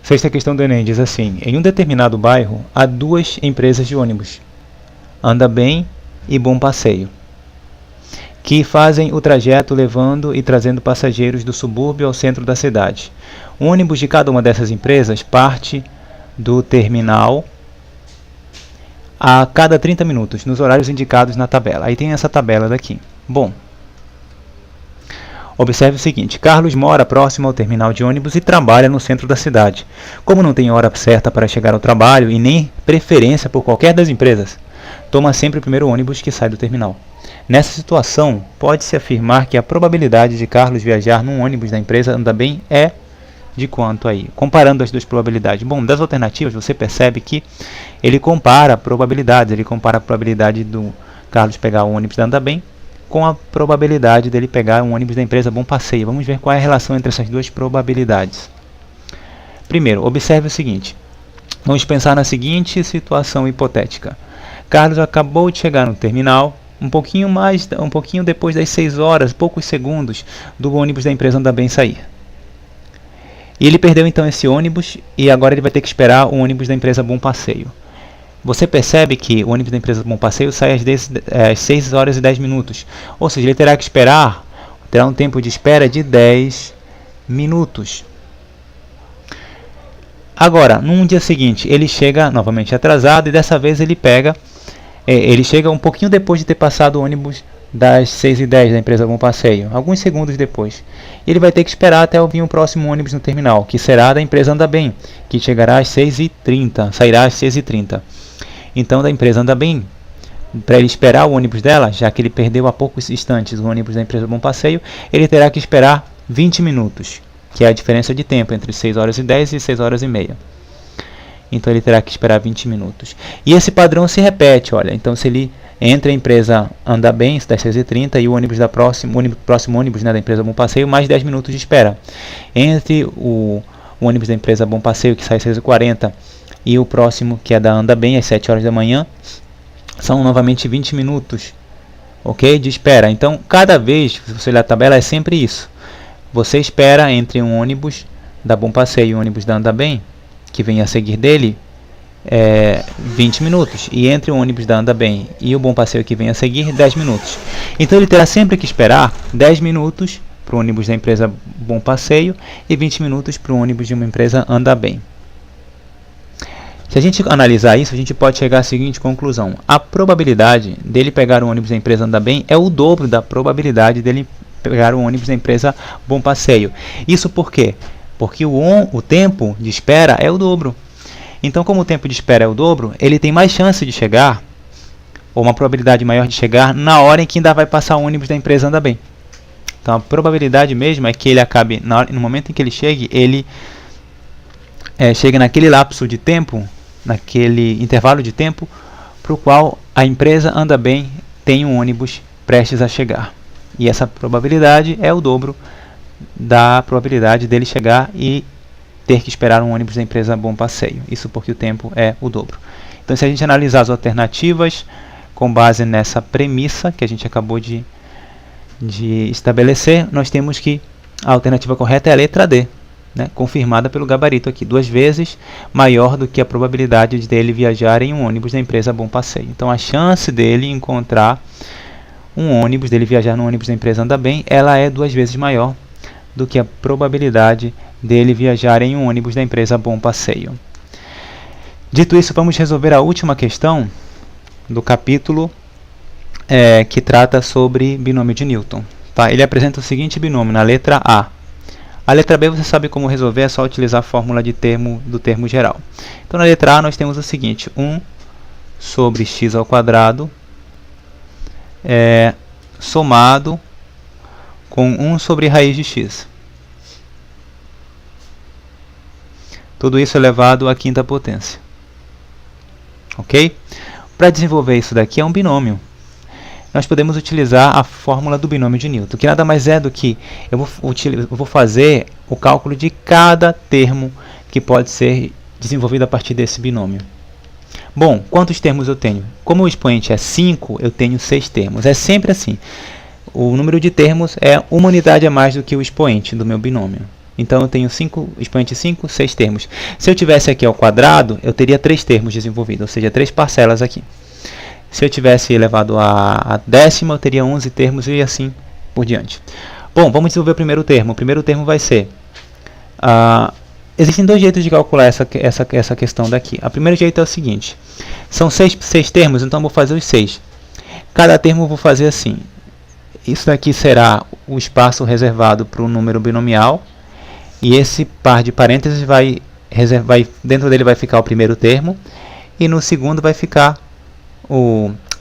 Sexta questão do Enem diz assim: em um determinado bairro há duas empresas de ônibus, Anda Bem e Bom Passeio, que fazem o trajeto levando e trazendo passageiros do subúrbio ao centro da cidade. O ônibus de cada uma dessas empresas parte do terminal a cada 30 minutos, nos horários indicados na tabela. Aí tem essa tabela daqui. Bom, observe o seguinte: Carlos mora próximo ao terminal de ônibus e trabalha no centro da cidade. Como não tem hora certa para chegar ao trabalho e nem preferência por qualquer das empresas, toma sempre o primeiro ônibus que sai do terminal. Nessa situação, pode-se afirmar que a probabilidade de Carlos viajar num ônibus da empresa Anda Bem é de quanto aí? Comparando as duas probabilidades. Bom, das alternativas você percebe que ele compara probabilidades. Ele compara a probabilidade do Carlos pegar o ônibus da Anda Bem com a probabilidade dele pegar um ônibus da empresa Bom Passeio. Vamos ver qual é a relação entre essas duas probabilidades. Primeiro, observe o seguinte. Vamos pensar na seguinte situação hipotética. Carlos acabou de chegar no terminal, um pouquinho depois das 6 horas, poucos segundos do ônibus da empresa Anda Bem sair. E ele perdeu então esse ônibus e agora ele vai ter que esperar o ônibus da empresa Bom Passeio. Você percebe que o ônibus da empresa Bom Passeio sai às 6 horas e 10 minutos. Ou seja, ele terá que esperar, terá um tempo de espera de 10 minutos. Agora, num dia seguinte, ele chega novamente atrasado e dessa vez ele chega um pouquinho depois de ter passado o ônibus das 6h10 da empresa Bom Passeio, alguns segundos depois. Ele vai ter que esperar até vir o próximo ônibus no terminal, que será da empresa Anda Bem, que chegará às 6h30, sairá às 6h30. Então, da empresa Anda Bem, para ele esperar o ônibus dela, já que ele perdeu há poucos instantes o ônibus da empresa Bom Passeio, ele terá que esperar 20 minutos, que é a diferença de tempo entre 6 horas e 10 e 6 horas e meia. Então ele terá que esperar 20 minutos. E esse padrão se repete, olha. Então se ele entra a empresa Anda Bem, das 6h30, e o ônibus próximo ônibus, né, da empresa Bom Passeio, mais 10 minutos de espera. Entre o ônibus da empresa Bom Passeio, que sai às 6h40, e o próximo, que é da Anda Bem, às 7 horas da manhã, são novamente 20 minutos, ok, de espera. Então cada vez, se você olhar a tabela, é sempre isso. Você espera entre um ônibus da Bom Passeio e um ônibus da Anda Bem, que vem a seguir dele, 20 minutos. E entre o ônibus da Anda Bem e o Bom Passeio que vem a seguir, 10 minutos. Então ele terá sempre que esperar 10 minutos para o ônibus da empresa Bom Passeio e 20 minutos para o ônibus de uma empresa Anda Bem. Se a gente analisar isso, a gente pode chegar à seguinte conclusão: a probabilidade dele pegar o ônibus da empresa Anda Bem é o dobro da probabilidade dele pegar o ônibus da empresa Bom Passeio. Isso por quê? Porque o tempo de espera é o dobro. Então, como o tempo de espera é o dobro, ele tem mais chance de chegar, ou uma probabilidade maior de chegar, na hora em que ainda vai passar o ônibus da empresa Anda Bem. Então, a probabilidade mesmo é que ele acabe, no momento em que ele chegue, ele chegue naquele lapso de tempo, naquele intervalo de tempo, para o qual a empresa Anda Bem tem um ônibus prestes a chegar. E essa probabilidade é o dobro da probabilidade dele chegar e ter que esperar um ônibus da empresa Bom Passeio. Isso porque o tempo é o dobro. Então, se a gente analisar as alternativas com base nessa premissa que a gente acabou de estabelecer, nós temos que a alternativa correta é a letra D, né, confirmada pelo gabarito aqui, 2 vezes maior do que a probabilidade dele viajar em um ônibus da empresa Bom Passeio. Então, a chance dele encontrar dele viajar no ônibus da empresa Anda Bem, ela é 2 vezes maior do que a probabilidade dele viajar em um ônibus da empresa Bom Passeio. Dito isso, vamos resolver a última questão do capítulo que trata sobre binômio de Newton. Tá? Ele apresenta o seguinte binômio na letra A. A letra B você sabe como resolver, é só utilizar a fórmula do termo geral. Então na letra A nós temos o seguinte: 1 sobre x ao quadrado somado com 1 sobre raiz de x. Tudo isso elevado à quinta potência. Ok? Para desenvolver isso daqui é um binômio. Nós podemos utilizar a fórmula do binômio de Newton, que nada mais é do que eu vou fazer o cálculo de cada termo que pode ser desenvolvido a partir desse binômio. Bom, quantos termos eu tenho? Como o expoente é 5, eu tenho 6 termos. É sempre assim. O número de termos é uma unidade a mais do que o expoente do meu binômio. Então eu tenho 5, expoente 5, 6 termos. Se eu tivesse aqui ao quadrado, eu teria 3 termos desenvolvidos, ou seja, 3 parcelas aqui. Se eu tivesse elevado a décima, eu teria 11 termos e assim por diante. Bom, vamos desenvolver o primeiro termo. O primeiro termo vai ser... existem dois jeitos de calcular essa questão daqui. O primeiro jeito é o seguinte. São 6 termos, então eu vou fazer os 6. Cada termo eu vou fazer assim. Isso daqui será o espaço reservado para o número binomial. E esse par de parênteses dentro dele vai ficar o primeiro termo. E no segundo vai ficar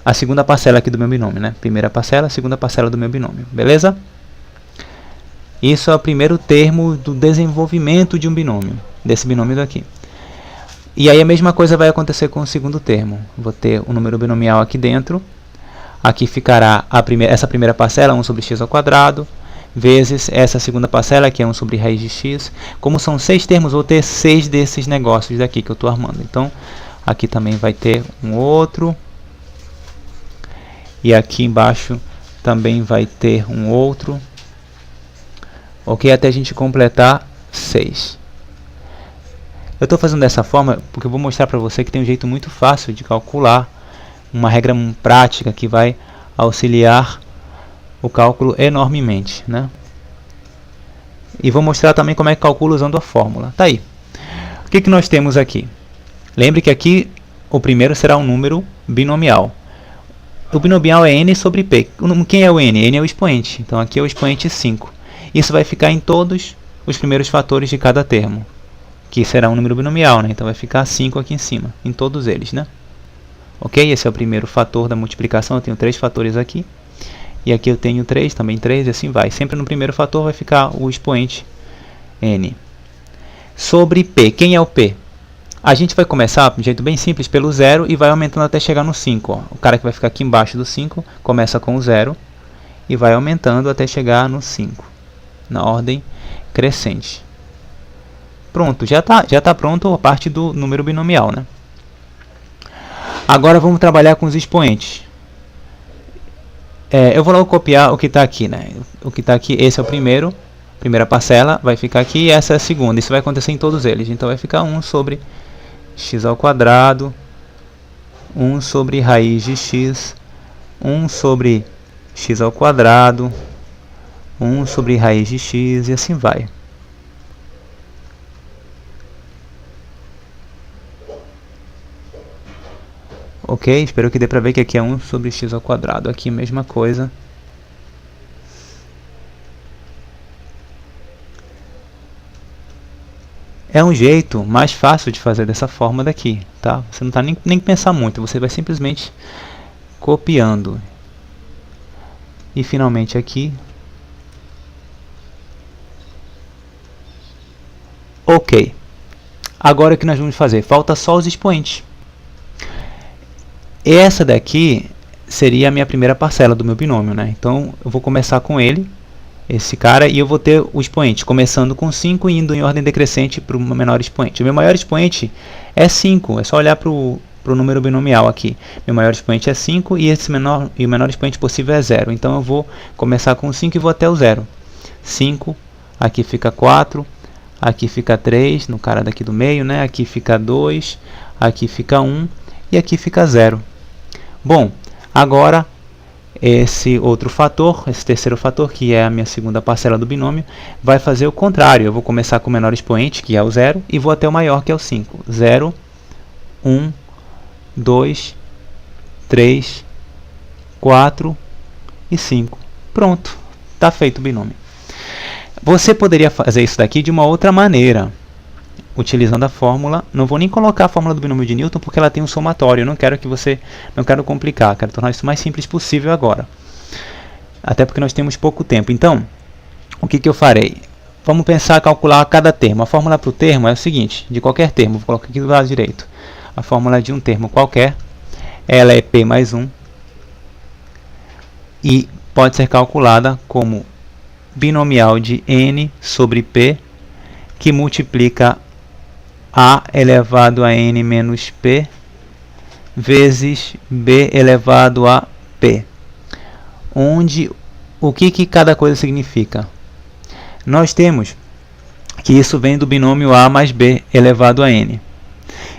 a segunda parcela aqui do meu binômio, né? Primeira parcela, segunda parcela do meu binômio, beleza? Isso é o primeiro termo do desenvolvimento de um binômio, desse binômio daqui. E aí a mesma coisa vai acontecer com o segundo termo. Vou ter o número binomial aqui dentro. Aqui ficará essa primeira parcela, 1 sobre x ao quadrado, vezes essa segunda parcela, que é 1 sobre raiz de x. Como são 6 termos, vou ter 6 desses negócios daqui que eu estou armando. Então, aqui também vai ter um outro. E aqui embaixo também vai ter um outro. Ok? Até a gente completar 6. Eu estou fazendo dessa forma porque eu vou mostrar para você que tem um jeito muito fácil de calcular. Uma regra prática que vai auxiliar o cálculo enormemente, né? E vou mostrar também como é que calcula usando a fórmula. Tá aí. O que nós temos aqui? Lembre que aqui o primeiro será um número binomial. O binomial é n sobre p. Quem é o n? N é o expoente. Então aqui é o expoente 5. Isso vai ficar em todos os primeiros fatores de cada termo, que será um número binomial, né? Então vai ficar 5 aqui em cima, em todos eles, né? Ok? Esse é o primeiro fator da multiplicação. Eu tenho 3 fatores aqui. E aqui eu tenho 3, também 3, e assim vai. Sempre no primeiro fator vai ficar o expoente n. Sobre p. Quem é o p? A gente vai começar, de um jeito bem simples, pelo 0 e vai aumentando até chegar no 5. Ó. O cara que vai ficar aqui embaixo do 5 começa com o 0 e vai aumentando até chegar no 5. Na ordem crescente. Pronto, já tá pronto a parte do número binomial, né? Agora vamos trabalhar com os expoentes. Eu vou logo copiar o que está aqui, né? O que está aqui, esse é o primeira parcela, vai ficar aqui, e essa é a segunda. Isso vai acontecer em todos eles. Então vai ficar 1 sobre x ao quadrado, 1 sobre raiz de x, 1 sobre x ao quadrado, 1 sobre raiz de x, e assim vai. Ok, espero que dê para ver que aqui é 1 sobre x ao quadrado. Aqui a mesma coisa. É um jeito mais fácil de fazer dessa forma daqui, tá? Você não está nem pensar muito, você vai simplesmente copiando. E finalmente aqui. Ok. Agora o que nós vamos fazer? Falta só os expoentes. Essa daqui seria a minha primeira parcela do meu binômio, né? Então eu vou começar com ele, esse cara, e eu vou ter o expoente começando com 5 e indo em ordem decrescente para o menor expoente. O meu maior expoente é 5, é só olhar para o número binomial aqui. Meu maior expoente é 5 e o menor expoente possível é 0. Então eu vou começar com 5 e vou até o 0. 5, aqui fica 4, aqui fica 3, no cara daqui do meio, né? Aqui fica 2, aqui fica 1 e aqui fica 0. Bom, agora esse outro fator, esse terceiro fator, que é a minha segunda parcela do binômio, vai fazer o contrário. Eu vou começar com o menor expoente, que é o 0, e vou até o maior, que é o 5. 0, 1, 2, 3, 4 e 5. Pronto, está feito o binômio. Você poderia fazer isso daqui de uma outra maneira, utilizando a fórmula. Não vou nem colocar a fórmula do binômio de Newton porque ela tem um somatório. Eu não quero complicar, quero tornar isso o mais simples possível agora. Até porque nós temos pouco tempo. Então, o que eu farei? Vamos pensar, calcular cada termo. A fórmula para o termo é o seguinte, de qualquer termo, vou colocar aqui do lado direito. A fórmula de um termo qualquer, ela é P mais 1 e pode ser calculada como binomial de n sobre P, que multiplica a elevado a n menos p vezes b elevado a p, onde o que cada coisa significa? Nós temos que isso vem do binômio A mais B elevado a N.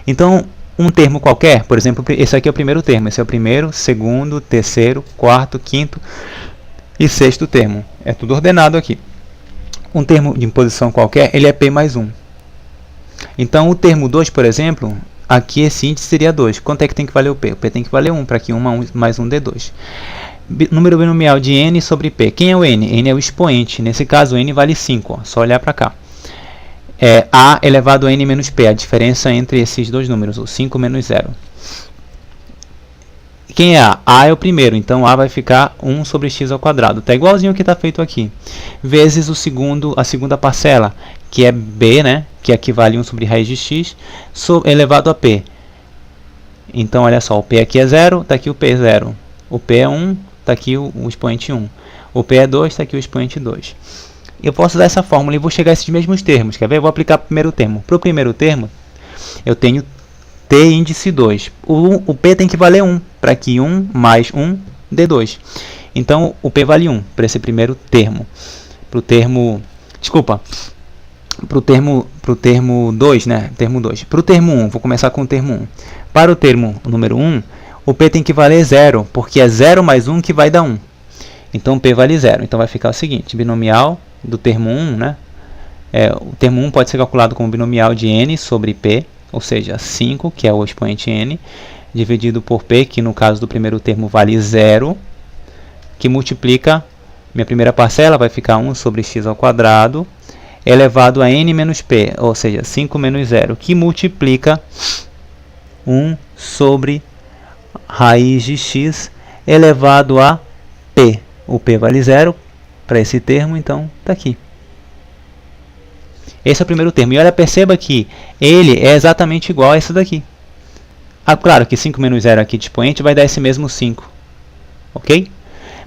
Então, um termo qualquer, por exemplo, esse aqui é o primeiro termo, esse é o primeiro, segundo, terceiro, quarto, quinto e sexto termo. É tudo ordenado aqui. Um termo de posição qualquer, ele é P mais 1. Então, o termo 2, por exemplo, aqui esse índice seria 2. Quanto é que tem que valer o P? O P tem que valer 1, para que 1 mais 1 dê 2. Número binomial de N sobre P. Quem é o N? N é o expoente. Nesse caso, o N vale 5. Ó. Só olhar para cá. É A elevado a N menos P. A diferença entre esses dois números, o 5 menos 0. Quem é A? A é o primeiro, então A vai ficar 1 sobre x ao quadrado. Está igualzinho ao que está feito aqui. Vezes a segunda parcela, que é B, né? Que equivale a 1 sobre raiz de x, elevado a P. Então, olha só, o P aqui é 0, está aqui o P é 0. O P é 1, está aqui o expoente 1. O P é 2, está aqui o expoente 2. Eu posso usar essa fórmula e vou chegar a esses mesmos termos. Quer ver? Eu vou aplicar o primeiro termo. Para o primeiro termo, eu tenho T índice 2. O P tem que valer 1, para que 1 mais 1 dê 2. Então, o P vale 1 para esse primeiro termo. Para o termo... Desculpa. Para o termo 2, né? Termo 2. Para o termo 1, vou começar com o termo 1. Para o termo número 1, o P tem que valer 0, porque é 0 mais 1 que vai dar 1. Então, P vale 0. Então, vai ficar o seguinte, binomial do termo 1, né? O termo 1 pode ser calculado como binomial de N sobre P, ou seja, 5, que é o expoente N, dividido por P, que no caso do primeiro termo vale 0, que multiplica, minha primeira parcela vai ficar 1 sobre x ao quadrado, elevado a N menos P, ou seja, 5 menos 0, que multiplica 1 sobre raiz de x elevado a P. O P vale 0 para esse termo, então está aqui. Esse é o primeiro termo. E olha, perceba que ele é exatamente igual a esse daqui. Claro que 5 menos 0 aqui de expoente vai dar esse mesmo 5. Ok?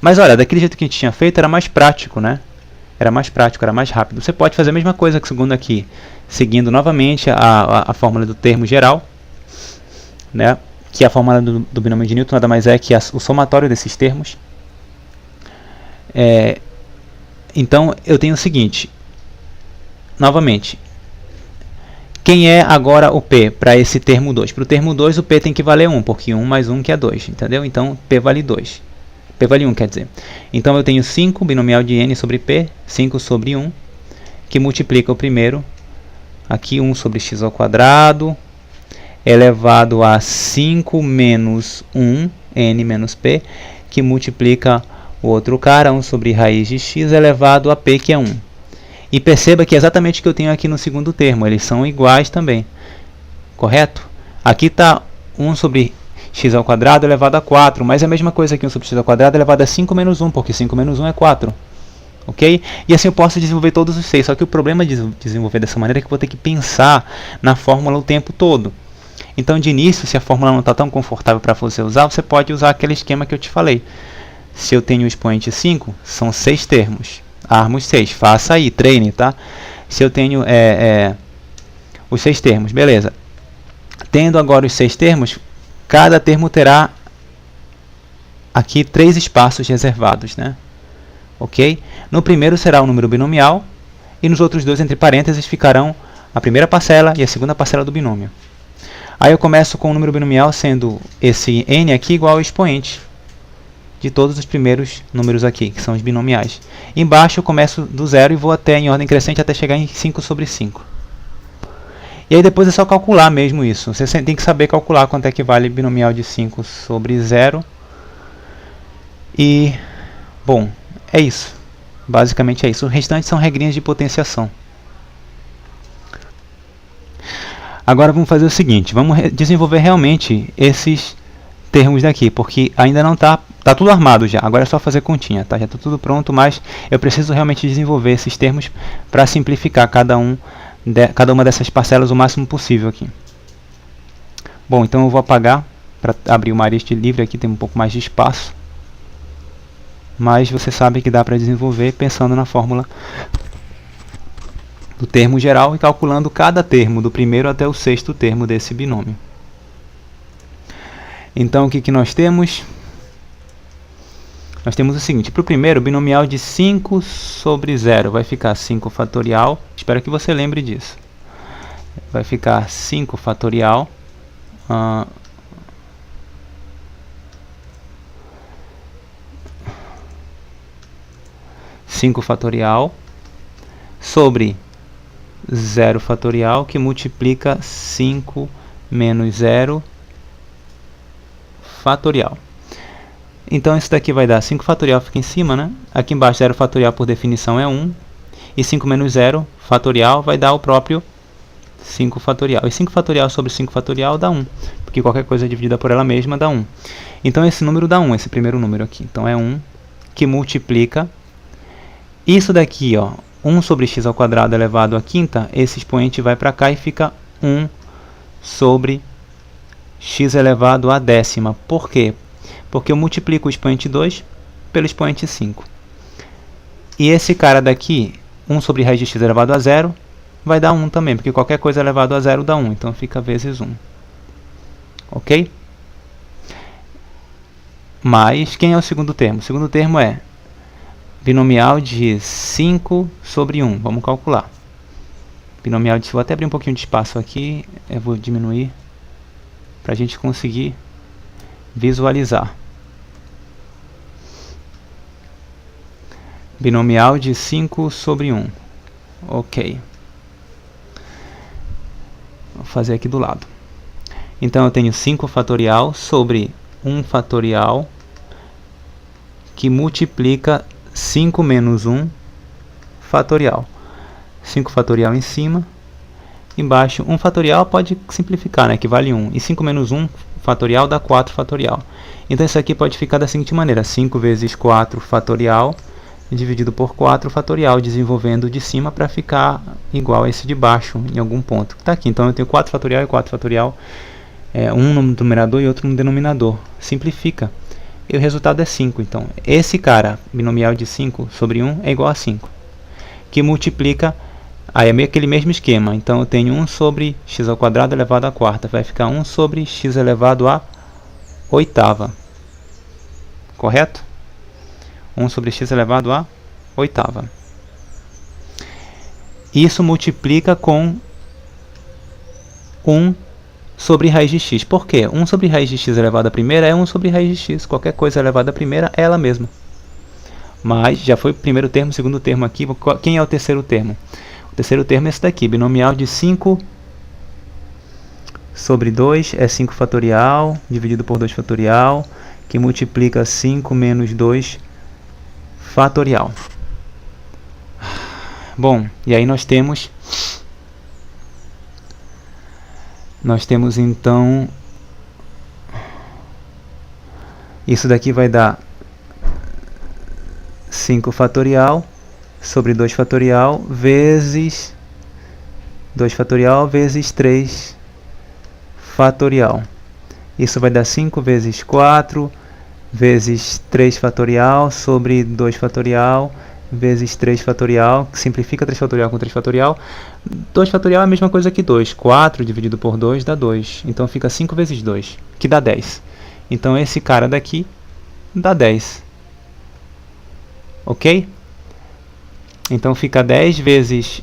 Mas olha, daquele jeito que a gente tinha feito era mais prático, né? Era mais prático, era mais rápido. Você pode fazer a mesma coisa que segundo aqui, seguindo novamente a fórmula do termo geral, né? Que a fórmula do binômio de Newton nada mais é que o somatório desses termos. Então, eu tenho o seguinte, novamente, quem é agora o P para esse termo 2? Para o termo 2, o P tem que valer 1, porque 1 mais 1 que é 2, entendeu? Então, P vale 2. P vale 1, quer dizer. Então, eu tenho 5, binomial de N sobre P, 5 sobre 1, que multiplica o primeiro, aqui 1 sobre x ao quadrado, elevado a 5 menos 1, N menos P, que multiplica o outro cara, 1 sobre raiz de x elevado a P, que é 1. E perceba que é exatamente o que eu tenho aqui no segundo termo, eles são iguais também, correto? Aqui está 1 sobre x ao quadrado elevado a 4, mas é a mesma coisa aqui, 1 sobre x ao quadrado elevado a 5 menos 1, porque 5 menos 1 é 4. Ok? E assim eu posso desenvolver todos os 6, só que o problema de desenvolver dessa maneira é que eu vou ter que pensar na fórmula o tempo todo. Então, de início, se a fórmula não está tão confortável para você usar, você pode usar aquele esquema que eu te falei. Se eu tenho o expoente 5, são 6 termos. Armos 6. Faça aí, treine, tá? Se eu tenho os 6 termos, beleza. Tendo agora os 6 termos, cada termo terá aqui 3 espaços reservados, né? Ok? No primeiro será o número binomial, e nos outros dois, entre parênteses, ficarão a primeira parcela e a segunda parcela do binômio. Aí eu começo com o número binomial sendo esse n aqui igual ao expoente de todos os primeiros números aqui, que são os binomiais. Embaixo eu começo do zero e vou até em ordem crescente até chegar em 5 sobre 5. E aí depois é só calcular mesmo isso. Você tem que saber calcular quanto é que vale binomial de 5 sobre 0. E, bom, é isso. Basicamente é isso. O restante são regrinhas de potenciação. Agora vamos fazer o seguinte, vamos desenvolver realmente esses termos daqui, porque ainda não está tudo armado já, agora é só fazer continha, tá? Já está tudo pronto, mas eu preciso realmente desenvolver esses termos para simplificar cada uma dessas parcelas o máximo possível aqui. Bom, então eu vou apagar para abrir uma arista livre aqui, tem um pouco mais de espaço, mas você sabe que dá para desenvolver pensando na fórmula do termo geral e calculando cada termo, do primeiro até o sexto termo desse binômio. Então, o que nós temos? nós temos o seguinte: para o primeiro, o binomial de 5 sobre 0 vai ficar 5 fatorial. Espero que você lembre disso. Vai ficar 5 fatorial. 5 fatorial sobre 0 fatorial, que multiplica 5 menos 0 fatorial. Então isso daqui vai dar 5 fatorial, fica em cima, né? Aqui embaixo 0 fatorial por definição é 1. E 5 menos 0 fatorial vai dar o próprio 5 fatorial. E 5 fatorial sobre 5 fatorial dá 1. Porque qualquer coisa dividida por ela mesma dá 1. Então esse número dá 1, esse primeiro número aqui. Então é 1 que multiplica isso daqui, ó, 1 sobre x ao quadrado elevado à quinta. Esse expoente vai para cá e fica 1 sobre x elevado à décima. Por quê? Porque eu multiplico o expoente 2 pelo expoente 5. E esse cara daqui, 1 sobre raiz de x elevado a 0, vai dar 1 também, porque qualquer coisa elevado a 0 dá 1. Então fica vezes 1. Ok? Mas quem é o segundo termo? O segundo termo é binomial de 5 sobre 1. Vamos calcular. Binomial de... Vou até abrir um pouquinho de espaço aqui. Eu vou diminuir para a gente conseguir visualizar. Binomial de 5 sobre 1. Ok. Vou fazer aqui do lado. Então eu tenho 5 fatorial sobre 1 fatorial, que multiplica 5 menos 1 fatorial. 5 fatorial em cima. Embaixo 1 fatorial pode simplificar, né, que vale 1. E 5 menos 1 fatorial dá 4 fatorial. Então isso aqui pode ficar da seguinte maneira: 5 vezes 4 fatorial dividido por 4 fatorial, desenvolvendo de cima para ficar igual a esse de baixo em algum ponto. Está aqui, então eu tenho 4 fatorial e 4 fatorial, um no numerador e outro no denominador. Simplifica. E o resultado é 5. Então, esse cara, binomial de 5 sobre 1, é igual a 5. Que multiplica, aí é aquele mesmo esquema. Então, eu tenho 1 sobre x ao quadrado elevado à quarta. Vai ficar 1 sobre x elevado à oitava. Correto? 1 sobre x elevado à oitava. Isso multiplica com 1 sobre raiz de x. Por quê? 1 sobre raiz de x elevado à primeira é 1 sobre raiz de x. Qualquer coisa elevada à primeira é ela mesma. Mas já foi o primeiro termo, segundo termo aqui. Quem é o terceiro termo? O terceiro termo é esse daqui. Binomial de 5 sobre 2 é 5 fatorial, dividido por 2 fatorial, que multiplica 5 menos 2 fatorial. Bom, e aí nós temos então, isso daqui vai dar 5 fatorial sobre 2 fatorial vezes 2 fatorial vezes 3 fatorial. Isso vai dar 5 vezes 4 vezes 3 fatorial sobre 2 fatorial vezes 3 fatorial, que simplifica 3 fatorial com 3 fatorial. 2 fatorial é a mesma coisa que 2. 4 dividido por 2 dá 2. Então fica 5 vezes 2, que dá 10. Então esse cara daqui dá 10. Ok? Então fica 10 vezes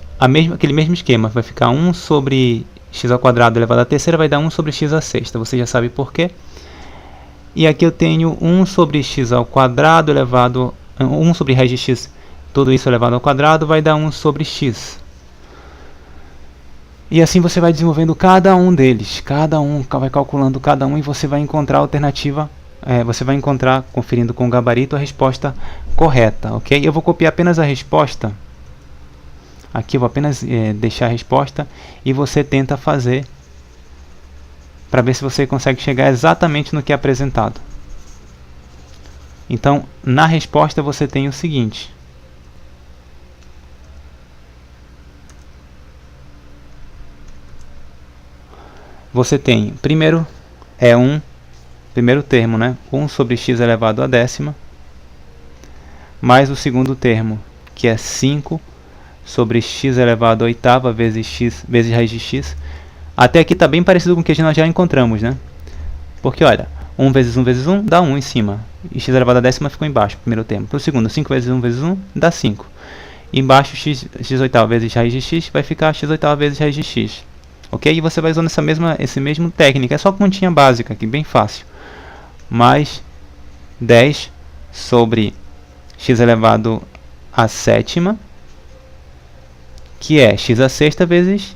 aquele mesmo esquema. Vai ficar 1 sobre x ao quadrado elevado à terceira, vai dar 1 sobre x à sexta. Você já sabe por quê. E aqui eu tenho 1 sobre x ao quadrado elevado... 1 sobre raiz de x, tudo isso elevado ao quadrado, vai dar 1 sobre x. E assim você vai desenvolvendo cada um deles. Cada um, vai calculando cada um e você vai encontrar a alternativa. Você vai encontrar, conferindo com o gabarito, a resposta correta. Ok? Eu vou copiar apenas a resposta. Aqui eu vou apenas deixar a resposta e você tenta fazer para ver se você consegue chegar exatamente no que é apresentado. Então, na resposta você tem o seguinte. Você tem, primeiro termo, né? 1 sobre x elevado à décima, mais o segundo termo, que é 5 sobre x elevado à oitava vezes raiz de x. Até aqui está bem parecido com o que nós já encontramos, né? Porque, olha, 1 vezes 1 vezes 1 dá 1 em cima. E x elevado à décima ficou embaixo, primeiro termo. Para o segundo, 5 vezes 1 vezes 1 dá 5. E embaixo, x oitava vezes raiz de x vai ficar x oitava vezes raiz de x. Ok? E você vai usando essa mesma técnica. É só continha básica aqui, bem fácil. Mais 10 sobre x elevado à sétima, que é x à sexta vezes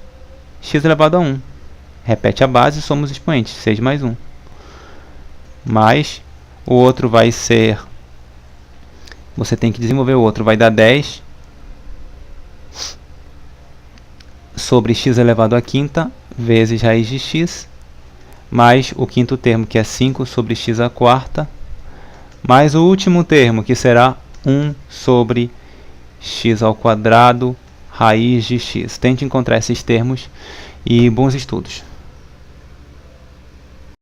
x elevado a 1. Repete a base, somos expoentes, 6 mais 1. Mais o outro vai ser... Você tem que desenvolver o outro. Vai dar 10 sobre x elevado à quinta vezes raiz de x, mais o quinto termo, que é 5 sobre x à quarta, mais o último termo, que será 1 sobre x ao quadrado raiz de x. Tente encontrar esses termos e bons estudos.